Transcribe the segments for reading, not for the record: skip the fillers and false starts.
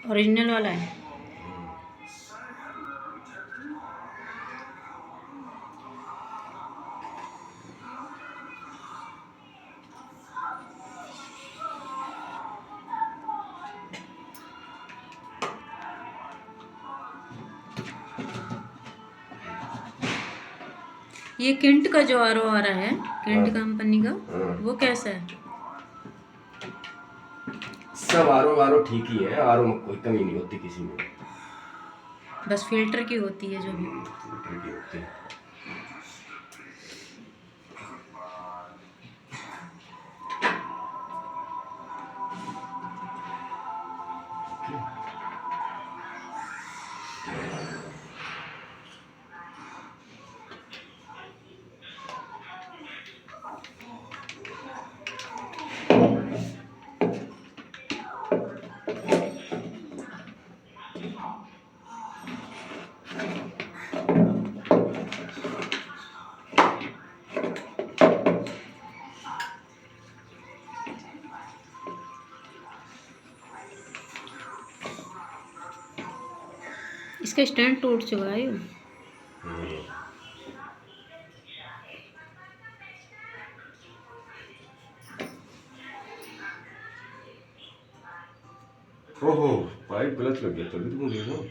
Original वाला है। ये किंट का जो आर ओ आ रहा है, किंट हाँ। कंपनी का, हाँ। वो कैसा है? सब आर ओ ठीक ही है, आर ओ में कोई कमी नहीं होती किसी में। बस फिल्टर की होती है जो भी। फिल्टर की होती है। इसका स्टैंड टूट चुका है ये। ओहो, पाइप गलत लग गया, तभी तो देख रहा हूँ।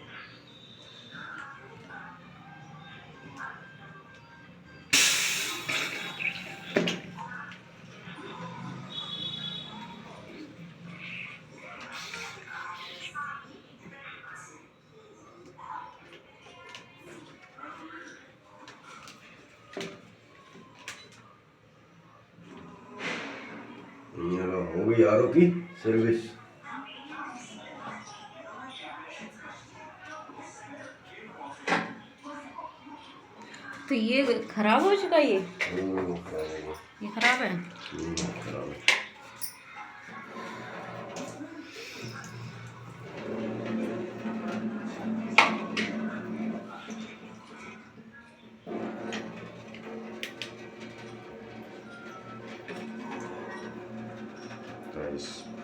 हो गई आर ओ की सर्विस। तो ये खराब हो चुका है ये खराब है। खराब है। Nice.